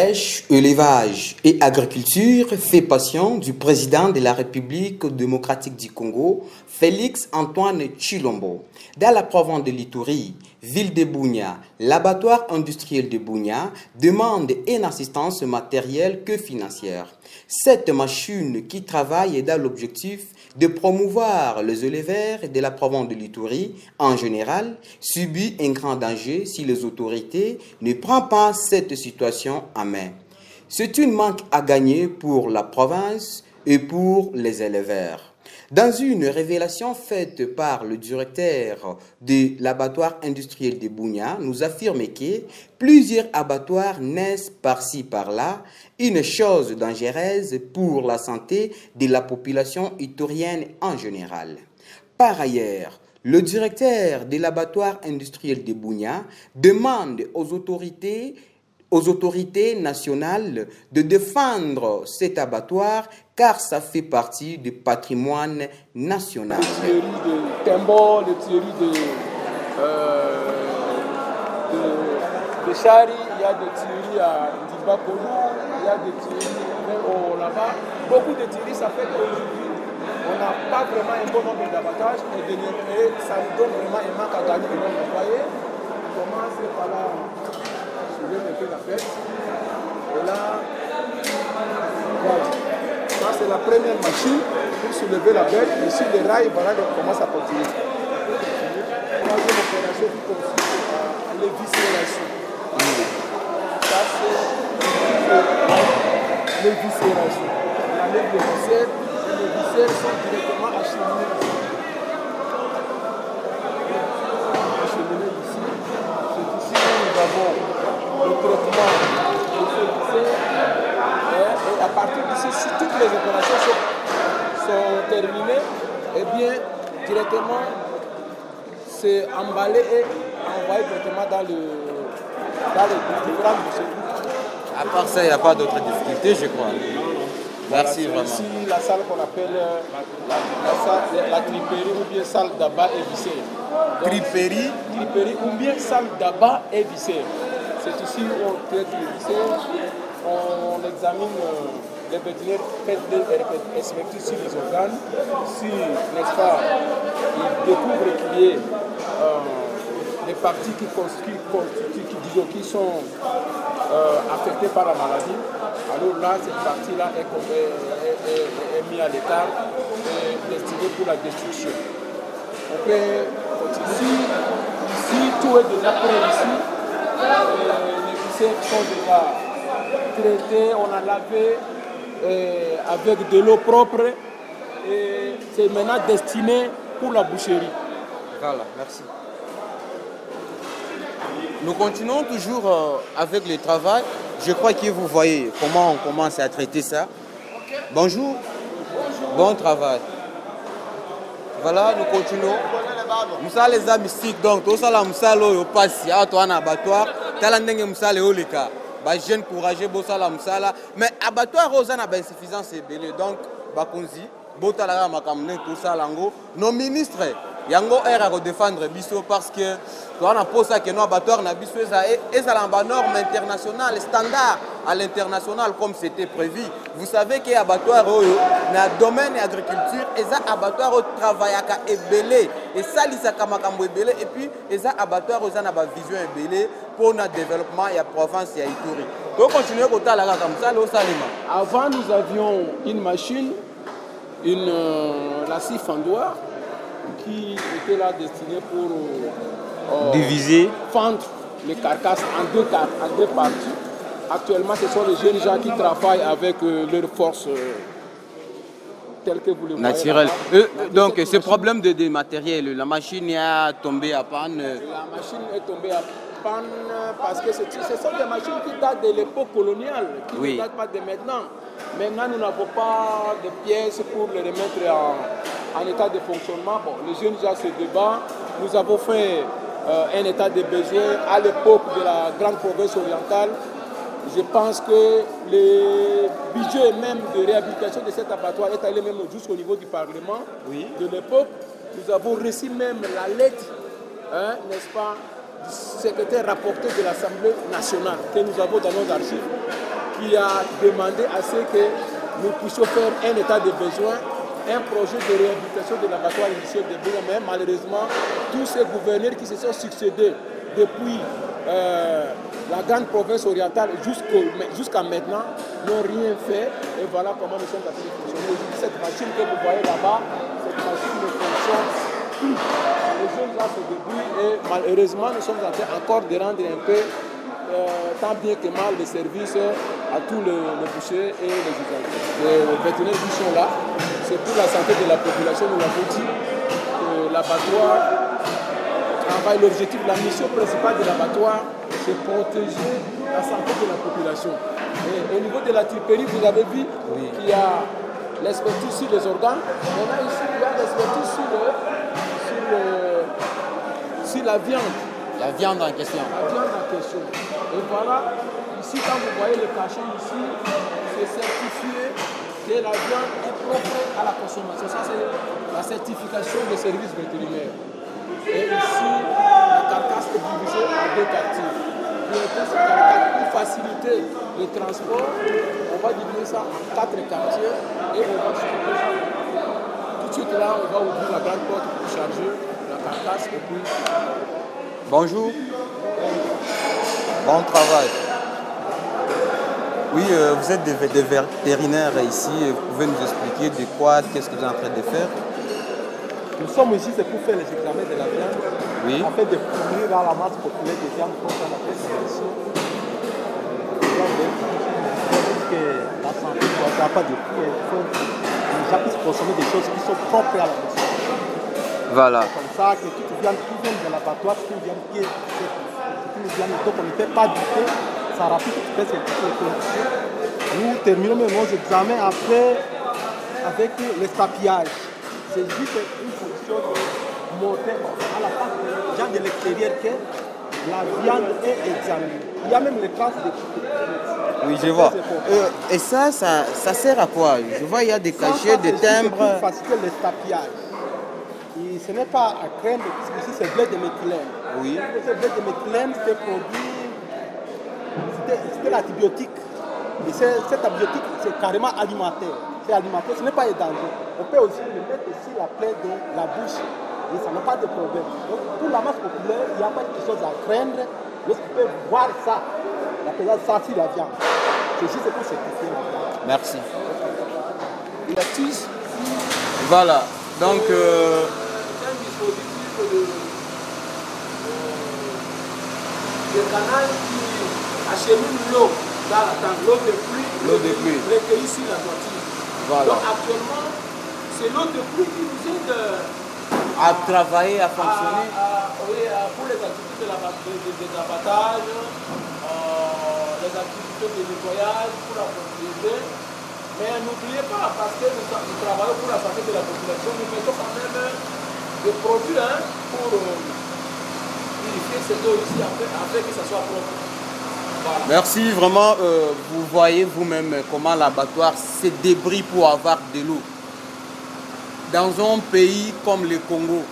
Pêche, élevage et agriculture fait passion du président de la République démocratique du Congo, Félix Antoine Tshilombo. Dans la province de l'Ituri, ville de Bunia, l'abattoir industriel de Bunia demande une assistance matérielle que financière. Cette machine qui travaille dans l'objectif de promouvoir les éleveurs de la province de l'Ituri en général subit un grand danger si les autorités ne prennent pas cette situation en main. C'est une manque à gagner pour la province et pour les éleveurs. Dans une révélation faite par le directeur de l'abattoir industriel de Bunia, nous affirme que plusieurs abattoirs naissent par-ci par-là, une chose dangereuse pour la santé de la population iturienne en général. Par ailleurs, le directeur de l'abattoir industriel de Bunia demande aux autorités nationales de défendre cet abattoir car ça fait partie du patrimoine national. Les tueries de Tembo, les tueries de Chari, il y a des tueries à Ndibakono, il y a des tueries au là-bas. Beaucoup de tueries, ça fait qu'aujourd'hui, on n'a pas vraiment un bon nombre d'abattages et ça nous donne vraiment un manque à gagner de nos employés. On commence par là, je vais mettre la fête. Et là, voilà. Ça, c'est la première machine pour soulever la bête. Et sur les rails, voilà, on commence à continuer. Troisième opération qui consiste à l'éviscération. Ça, c'est l'éviscération. On enlève les viscères et les viscères sont directement acheminés ici. Acheminés ici. C'est ici que nous avons le traitement de ces viscères. Et à partir d'ici, si toutes les opérations sont terminées, eh bien, directement, c'est emballé et envoyé directement dans les différentes boucheries. À part ça, il n'y a pas d'autres difficultés, je crois. Merci vraiment. Ici, la salle qu'on appelle la cripérie ou bien salle d'abat et viscère. Cripérie ou bien salle d'abat et viscère. C'est ici où on traite les viscères. On examine les vétérinaires, fait des expertises sur les organes, si, n'est-ce pas, ils découvrent qu'il y a des parties qui sont affectées par la maladie. Alors là, cette partie-là est mise à l'écart et destinée pour la destruction. On peut continuer. Ici, tout est déjà prêt ici. Les viscères sont déjà traité, on a lavé avec de l'eau propre et c'est maintenant destiné pour la boucherie. Voilà, merci. Nous continuons toujours avec le travail. Je crois que vous voyez comment on commence à traiter ça. Bonjour. Bonjour. Bon travail. Voilà, nous continuons. Moussa les amis mystiques, donc tout ça là Moussa lo passe à toi un abattoir, talandenge Moussa le olika. Bah jeune courageux bossa la Moussa mais abattoir rosa na ba insuffisance belé donc bakonzi botala makamne tout ça lango nos ministres yango era ko défendre biso parce que toi on a posé ça que nos abattoirs na biso eza la norme internationale standard à l'international comme c'était prévu. Vous savez que abattoir oyo na domaine agriculture eza abattoir au travail aka ebelé et ça lisaka makambo ebelé et puis eza abattoir oza na ba vision ebelé pour notre développement et la province et Ituri. Donc continuer comme ça le Salima. Avant nous avions une machine, la scie fendoir qui était là destinée pour diviser, fendre les carcasses en deux parties. Actuellement, ce sont les jeunes gens qui travaillent avec leurs forces telles que vous le voyez. Naturel. Donc, ce problème de matériel, la machine est tombée à panne. La machine est tombée à panne parce que ce sont des machines qui datent de l'époque coloniale, qui ne datent pas de maintenant. Maintenant, nous n'avons pas de pièces pour les remettre en état de fonctionnement. Bon, les jeunes gens se débattent. Nous avons fait un état de besoin à l'époque de la grande province orientale. Je pense que le budget même de réhabilitation de cet abattoir est allé même jusqu'au niveau du Parlement de l'époque. Nous avons reçu même la lettre, n'est-ce pas, secrétaire rapporteur de l'Assemblée nationale que nous avons dans nos archives, qui a demandé à ce que nous puissions faire un état de besoin, un projet de réhabilitation de l'abattoir initial de Bouga. Mais malheureusement, tous ces gouverneurs qui se sont succédés depuis la grande province orientale jusqu'à maintenant n'ont rien fait. Et voilà comment nous sommes en train de fonctionner. Aujourd'hui, cette machine que vous voyez là-bas, cette machine ne fonctionne plus. Les jeunes là se débrouillent et malheureusement, nous sommes en train encore de rendre un peu, tant bien que mal, les services à tous les bouchers et les usagers. Les vétérinaires qui sont là, c'est pour la santé de la population, nous l'avons dit, que l'abattoir travaille. L'objectif, la mission principale de l'abattoir, c'est protéger la santé de la population. Et au niveau de la triperie, vous avez vu qu'il y a l'expertise sur les organes. Maintenant ici, il y a l'expertise sur la viande. La viande en question. La viande en question. Et voilà, ici, quand vous voyez le cachet ici, c'est certifié que la viande est propre à la consommation. Ça, c'est la certification des services vétérinaires. Et ici, la carcasse est divisée en 2 quartiers. Pour faciliter le transport, on va diviser ça en 4 quartiers et on va charger. Tout de suite là, on va ouvrir la grande porte pour charger la carcasse et puis... Bonjour. Bon travail. Oui, vous êtes des vétérinaires ici. Vous pouvez nous expliquer de quoi, qu'est-ce que vous êtes en train de faire? Nous sommes ici, c'est pour faire les examens de la viande, oui. Afin de fournir à la masse populaire de viande pour faire la consommation. Que la santé ne doit pas de prix, il faut que les gens puissent consommer des choses qui sont propres à la consommation. Voilà. C'est comme ça que toute viande qui vient de l'abattoir, c'est une viande qui est une viande dont on ne peut pas douter, ça rapide toutes les conditions. Nous terminons nos examens après avec le stapillage. C'est juste une fonction de monter à la face des gens de l'extérieur que la viande est examinée. Il y a même les traces de... Oui, je vois. Et ça sert à quoi? Je vois, il y a des cachets, des timbres. C'est pour faciliter le stapillage. Et ce n'est pas à craindre, puisque ici c'est blé de méthylène. Oui. Ce blé de méthylène, c'était produit, c'était l'antibiotique. Et cet antibiotique, c'est carrément alimentaire. C'est alimentaire, ce n'est pas dangereux. On peut aussi le mettre sur la plaie de la bouche. Et ça n'a pas de problème. Donc, pour la masse populaire, il n'y a pas de chose à craindre. Lorsqu'on peut voir ça, la présence ça sur la viande. C'est juste pour certifier la viande. Merci. La tige. Voilà. Donc, c'est un dispositif de canal qui achemine l'eau dans l'eau de pluie, recueillie sur la toiture. Voilà. Donc actuellement, c'est l'eau de pluie qui nous aide à travailler, à fonctionner. Pour les activités de l'abattage, les activités de nettoyage, pour la propriété. Mais n'oubliez pas, parce que nous travaillons pour la santé de la population, nous mettons quand même des produits pour purifier cette eau ici afin que ça soit propre. Voilà. Merci, vraiment, vous voyez vous-même comment l'abattoir se débrouille pour avoir de l'eau. Dans un pays comme le Congo,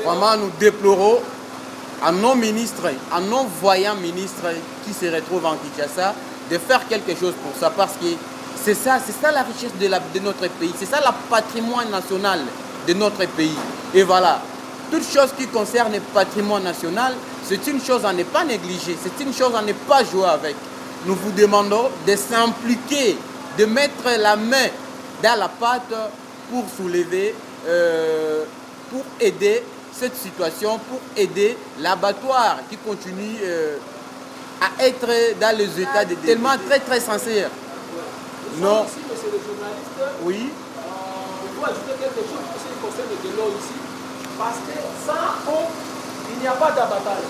vraiment nous déplorons à nos ministres, à nos voyants ministres qui se retrouvent en Kinshasa, de faire quelque chose pour ça, parce que c'est ça la richesse de notre pays, c'est ça le patrimoine national de notre pays. Et voilà, toute chose qui concerne le patrimoine national, c'est une chose à ne pas négliger, c'est une chose à ne pas jouer avec. Nous vous demandons de s'impliquer, de mettre la main dans la pâte pour soulever, pour aider cette situation, pour aider l'abattoir qui continue à être dans les états de tellement très sincère. Non. Ici, monsieur le journaliste, oui. Il faut ajouter quelque chose pour ce qui concerne de l'eau ici, parce que sans eau, il n'y a pas d'abattage.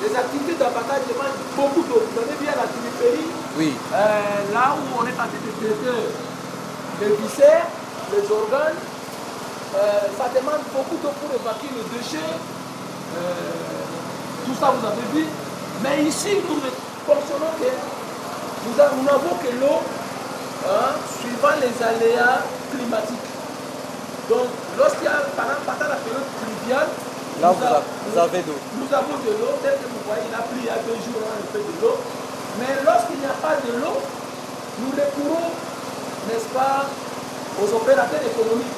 Les activités d'abattage demandent beaucoup d'eau. Vous avez vu à la triperie, oui. Là où on est en train de traiter les viscères, les organes, ça demande beaucoup d'eau pour évacuer les déchets. Tout ça, vous avez vu. Mais ici, nous ne fonctionnons que nous n'avons que l'eau suivant les aléas climatiques. Donc, lorsqu'il y a, pendant la période pluviale, Là, vous avez d'eau. Nous avons de l'eau, tel que vous voyez, il a pris il y a 2 jours, on a un peu de l'eau. Mais lorsqu'il n'y a pas de l'eau, nous recourons, n'est-ce pas, aux opérateurs économiques.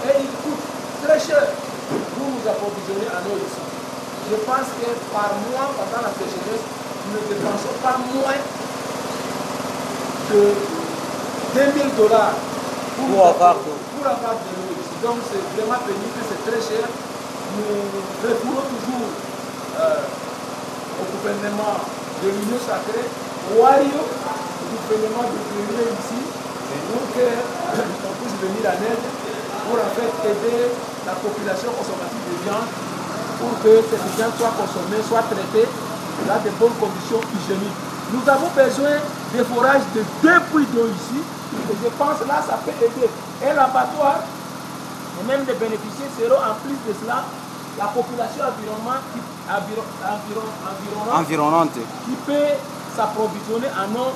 Et il coûte très cher pour nous approvisionner en eau ici. Je pense que par mois, pendant la sécheresse, nous ne dépensons pas moins de $2000 pour avoir de l'eau ici. Donc c'est vraiment pénible, c'est très cher. Nous recourons toujours au gouvernement de l'Union sacrée, au Wario, au gouvernement de l'Union ici, pour qu'on puisse venir en aide, pour en fait aider la population consommatrice de viande, pour que cette viande soit consommée, soit traitée dans de bonnes conditions hygiéniques. Nous avons besoin de forage de 2 puits d'eau ici, et je pense là ça peut aider. Et l'abattoir, et même les bénéficiaires seront en plus de cela la population environnante qui peut s'approvisionner en eau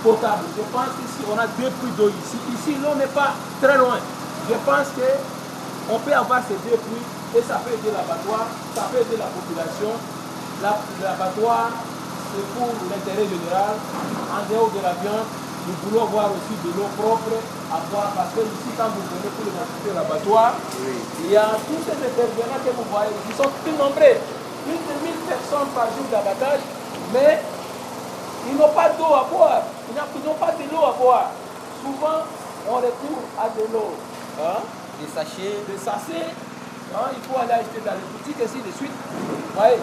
potable. Je pense qu'ici on a 2 puits d'eau ici. Ici l'eau n'est pas très loin. Je pense qu'on peut avoir ces 2 puits et ça peut aider l'abattoir, ça peut aider la population. L'abattoir c'est pour l'intérêt général. En dehors de la viande, nous voulons voir aussi de l'eau propre à boire parce que ici quand vous venez pour les activités de l'abattoir, il y a tous ces intervenants que vous voyez, ils sont plus nombreux, plus de 1000 personnes par jour d'abattage, mais ils n'ont pas d'eau à boire, ils n'ont pas de l'eau à boire. Souvent, on recourt à de l'eau. Hein? Des sachets. Des sachets, hein? Il faut aller acheter dans les boutiques ainsi de suite. Ouais.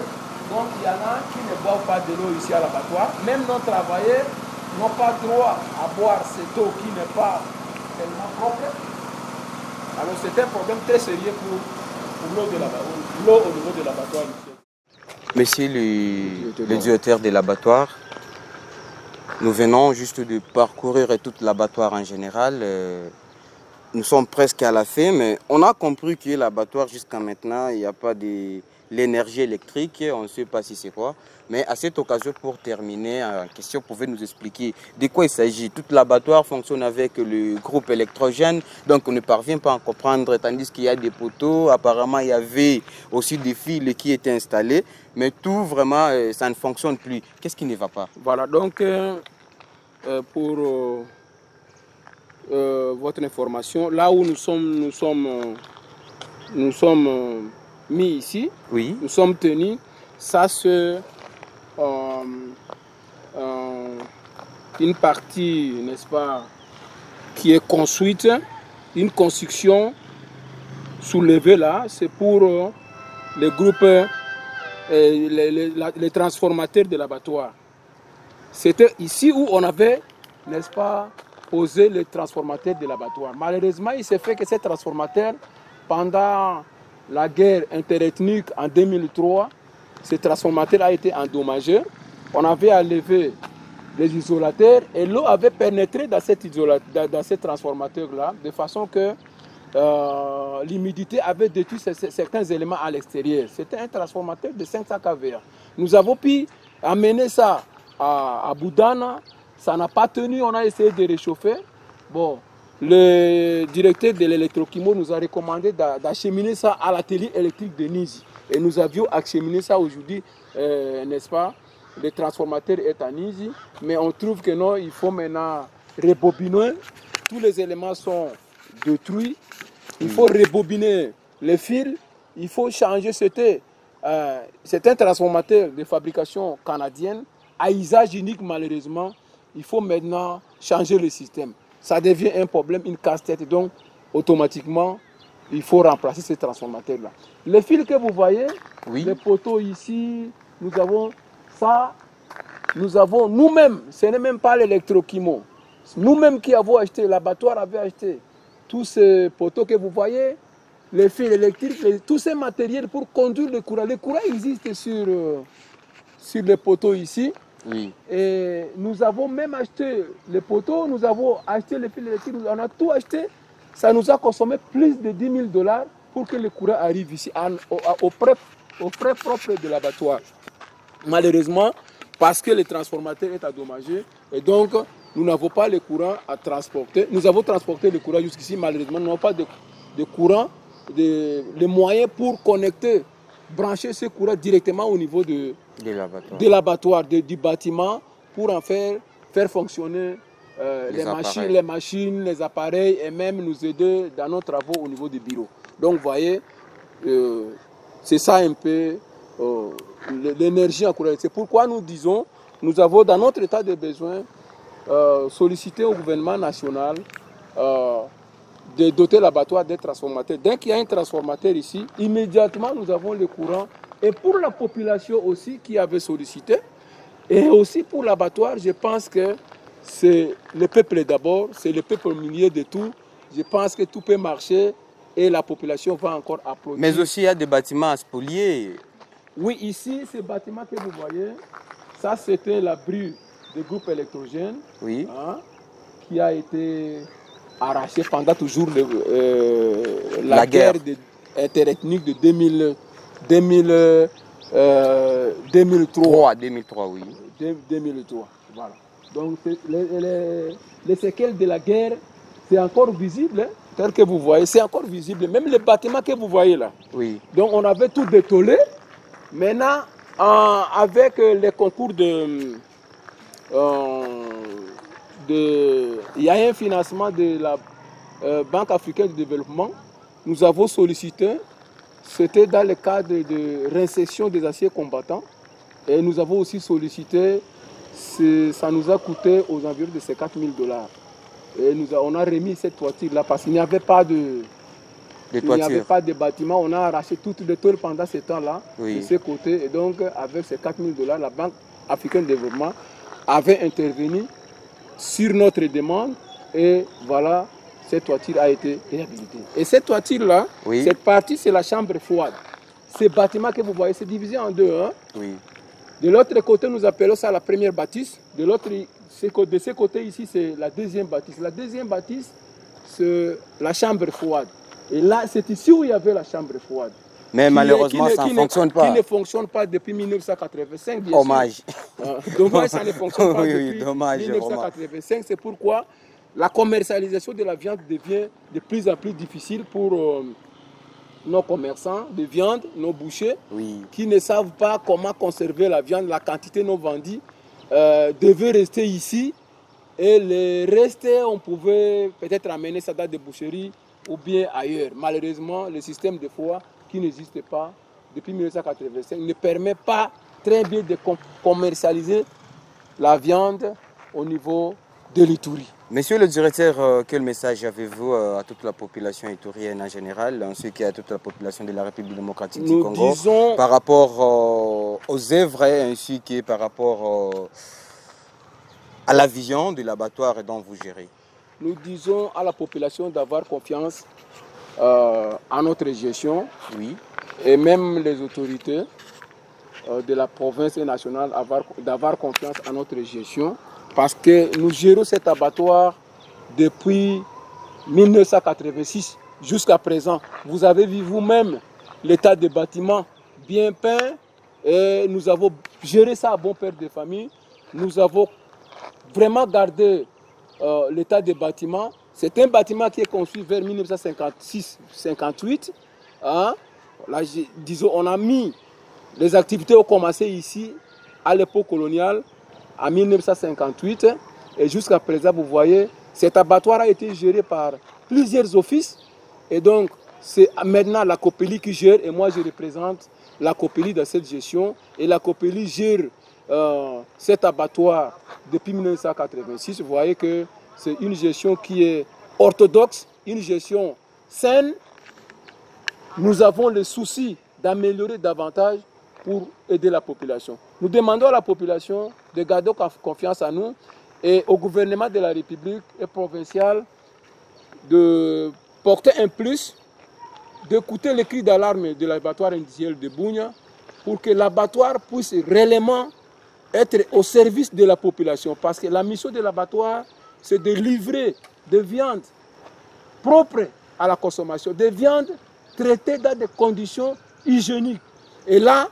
Donc il y en a qui ne boivent pas de l'eau ici à l'abattoir. Même nos travailleurs n'ont pas droit à boire cette eau qui n'est pas tellement propre. Alors c'est un problème très sérieux pour l'eau au niveau de l'abattoir. Monsieur le directeur de l'abattoir, nous venons juste de parcourir tout l'abattoir en général. Nous sommes presque à la fin, mais on a compris que l'abattoir jusqu'à maintenant, il n'y a pas de l'énergie électrique, on ne sait pas si c'est quoi. Mais à cette occasion, pour terminer, en question, vous pouvez nous expliquer de quoi il s'agit. Tout l'abattoir fonctionne avec le groupe électrogène, donc on ne parvient pas à comprendre, tandis qu'il y a des poteaux. Apparemment, il y avait aussi des fils qui étaient installés, mais tout vraiment, ça ne fonctionne plus. Qu'est-ce qui ne va pas? Voilà, donc pour votre information, là où nous sommes mis ici, oui. Nous sommes tenus, ça c'est une partie, n'est-ce pas, qui est construite, une construction soulevée là, c'est pour les groupes, les transformateurs de l'abattoir. C'était ici où on avait, n'est-ce pas, posé les transformateurs de l'abattoir. Malheureusement, il s'est fait que ces transformateurs, pendant la guerre interethnique en 2003, ce transformateur a été endommagé. On avait enlevé les isolateurs et l'eau avait pénétré dans ces transformateurs-là, de façon que l'humidité avait détruit certains éléments à l'extérieur. C'était un transformateur de 500 kVA. Nous avons pu amener ça à Boudana, ça n'a pas tenu, on a essayé de réchauffer. Bon, le directeur de l'électrochimo nous a recommandé d'acheminer ça à l'atelier électrique de Nizi. Et nous avions acheminé ça aujourd'hui, n'est-ce pas? Le transformateur est à Nizi, mais on trouve que non, il faut maintenant rebobiner. Tous les éléments sont détruits. Il faut rebobiner les fils. Il faut changer. C'est un transformateur de fabrication canadienne à usage unique malheureusement. Il faut maintenant changer le système. Ça devient un problème, une casse-tête. Donc, automatiquement, il faut remplacer ces transformateurs-là. Les fils que vous voyez, oui. Les poteaux ici, nous avons ça. Nous avons nous-mêmes, ce n'est même pas l'électrochimo. Nous-mêmes qui avons acheté, l'abattoir avait acheté tous ces poteaux que vous voyez, les fils électriques, tous ces matériels pour conduire le courant. Le courant existe sur les poteaux ici. Oui. Et nous avons même acheté les poteaux, nous avons acheté les fils électriques, on a tout acheté. Ça nous a consommé plus de $10 000 pour que le courant arrive ici, au frais propre de l'abattoir. Malheureusement, parce que le transformateur est endommagé, et donc nous n'avons pas le courant à transporter. Nous avons transporté le courant jusqu'ici, malheureusement, nous n'avons pas de courant, les moyens pour connecter brancher ce courant directement au niveau de l'abattoir, du bâtiment, pour en faire fonctionner les machines, les appareils, et même nous aider dans nos travaux au niveau du bureau. Donc vous voyez, c'est ça un peu l'énergie encouragée. C'est pourquoi nous disons, nous avons dans notre état de besoin sollicité au gouvernement national de doter l'abattoir des transformateurs. Dès qu'il y a un transformateur ici, immédiatement nous avons le courant. Et pour la population aussi qui avait sollicité, et aussi pour l'abattoir, je pense que c'est le peuple d'abord, c'est le peuple au milieu de tout. Je pense que tout peut marcher et la population va encore applaudir. Mais aussi il y a des bâtiments à spolier. Oui, ici, ce bâtiment que vous voyez, ça c'était l'abri du groupe électrogène, oui, hein, qui a été arraché pendant toujours la guerre interethnique de 2003. 2003, oui. 2003, voilà. Donc les séquelles de la guerre, c'est encore visible, hein, tel que vous voyez, c'est encore visible. Même les bâtiments que vous voyez là. Oui. Donc on avait tout détolé. Maintenant, avec les concours il y a un financement de la Banque africaine de développement. Nous avons sollicité, c'était dans le cadre de réinsertion des anciens combattants. Et nous avons aussi sollicité, ça nous a coûté aux environs de 50 000 $. Et on a remis cette toiture-là parce qu'il n'y avait pas de bâtiment. On a arraché toutes les tours pendant ce temps-là, oui, de ce côté. Et donc, avec ces 4 000 $, la Banque africaine de développement avait intervenu sur notre demande. Et voilà, cette toiture a été réhabilitée. Et cette toiture-là, oui, cette partie, c'est la chambre froide. Ce bâtiment que vous voyez, c'est divisé en deux. Hein? Oui. De l'autre côté, nous appelons ça la première bâtisse. De ce côté ici, c'est la deuxième bâtisse. La deuxième bâtisse, c'est la chambre froide. Et là, c'est ici où il y avait la chambre froide. Mais malheureusement, ça ne fonctionne pas. Qui ne fonctionne pas depuis 1985, bien dommage. Dommage, ça ne fonctionne pas depuis dommage, 1985. C'est pourquoi la commercialisation de la viande devient de plus en plus difficile pour nos commerçants de viande, nos bouchers, oui, qui ne savent pas comment conserver la viande, la quantité non vendue devait rester ici. Et le reste, on pouvait peut-être amener ça dans des boucheries ou bien ailleurs. Malheureusement, le système de foie qui n'existe pas depuis 1985 ne permet pas très bien de commercialiser la viande au niveau de l'Ituri. Monsieur le directeur, quel message avez-vous à toute la population itourienne en général, ainsi qu'à toute la population de la République démocratique du Congo, par rapport aux œuvres ainsi que par rapport à la vision de l'abattoir dont vous gérez? Nous disons à la population d'avoir confiance à notre gestion, oui, et même les autorités de la province et nationale d'avoir confiance à notre gestion, parce que nous gérons cet abattoir depuis 1986 jusqu'à présent. Vous avez vu vous-même l'état des bâtiments bien peint et nous avons géré ça à bon père de famille. Nous avons vraiment gardé l'état des bâtiments. C'est un bâtiment qui est construit vers 1956-58. Hein? Là, disons, on a mis, les activités ont commencé ici à l'époque coloniale, en 1958. Et jusqu'à présent, vous voyez, cet abattoir a été géré par plusieurs offices. Et donc, c'est maintenant la COPELI qui gère. Et moi, je représente la COPELI dans cette gestion. Et la COPELI gère cet abattoir depuis 1986. Vous voyez que c'est une gestion qui est orthodoxe, une gestion saine. Nous avons le souci d'améliorer davantage pour aider la population. Nous demandons à la population de garder confiance en nous et au gouvernement de la République et provincial de porter un plus, d'écouter les cris d'alarme de l'abattoir industriel de Bunia pour que l'abattoir puisse réellement être au service de la population. Parce que la mission de l'abattoir, c'est de livrer des viandes propres à la consommation, des viandes traitées dans des conditions hygiéniques. Et là,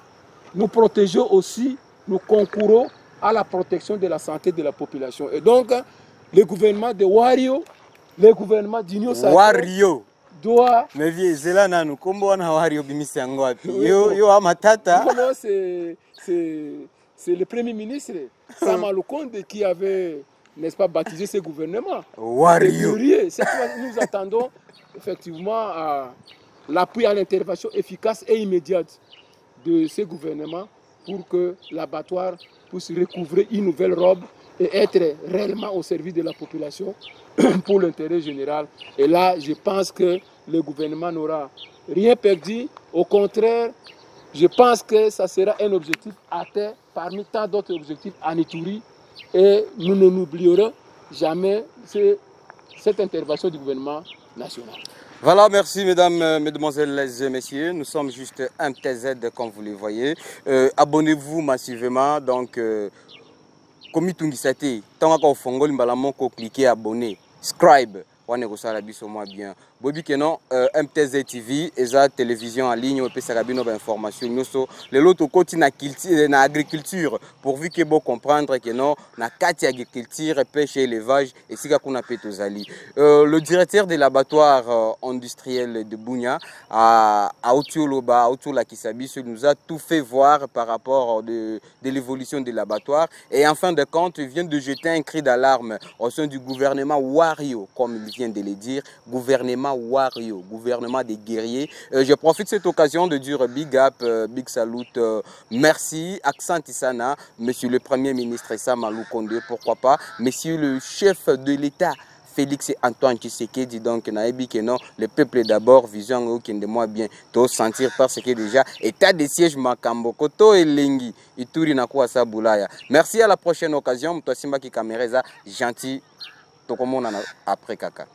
nous protégeons aussi, nous concourons à la protection de la santé de la population. Et donc, le gouvernement de Wario, le gouvernement d'Union Sacrée, doit... Mais vieux, c'est là, nous, comment on a yo amatata. Non, c'est le Premier ministre, Sama Lukonde, qui avait, n'est-ce pas, baptisé ce gouvernement. Wario. C'est pourquoi nous attendons effectivement l'appui à l'intervention efficace et immédiate de ce gouvernement pour que l'abattoir puisse recouvrer une nouvelle robe et être réellement au service de la population pour l'intérêt général. Et là, je pense que le gouvernement n'aura rien perdu. Au contraire, je pense que ça sera un objectif atteint parmi tant d'autres objectifs à Ituri. Et nous ne n'oublierons jamais cette intervention du gouvernement national. Voilà, merci mesdames, mesdemoiselles et messieurs. Nous sommes juste MTZ comme vous le voyez. Abonnez-vous massivement. Donc, comme tu sais, tant qu'on fongol mbalamoko cliquez abonner, subscribe. On est au biso moi bien. Bobi Kenon, MTZ TV, et la télévision en ligne, on peut savoir nos informations. Nous sommes les autres côtés na agriculture, pourvu que vous comprendre que non, na kati agriculture, pêche et élevage, et si qu'on appelle Tozali. Le directeur de l'abattoir industriel de Bunia, à Otioloba, Otiola Kisabi, nous a tout fait voir par rapport de l'évolution de l'abattoir. Et en fin de compte, il vient de jeter un cri d'alarme au sein du gouvernement Wario, comme il vient de le dire, gouvernement Wario, gouvernement des guerriers. Je profite de cette occasion de dire big up, big salut, merci, accent Tissana, monsieur le Premier ministre Sama Lukonde, pourquoi pas, monsieur le chef de l'État, Félix Antoine Tshisekedi, donc naebi que non, le peuple d'abord, vision aucun de moi bien, to sentir parce que déjà, état de siège Makambo, Koto et Lengi, Ituri na kwa sa bulaya. Merci, à la prochaine occasion, Mtosimba qui caméra gentil, tout comme on en a après Kaka.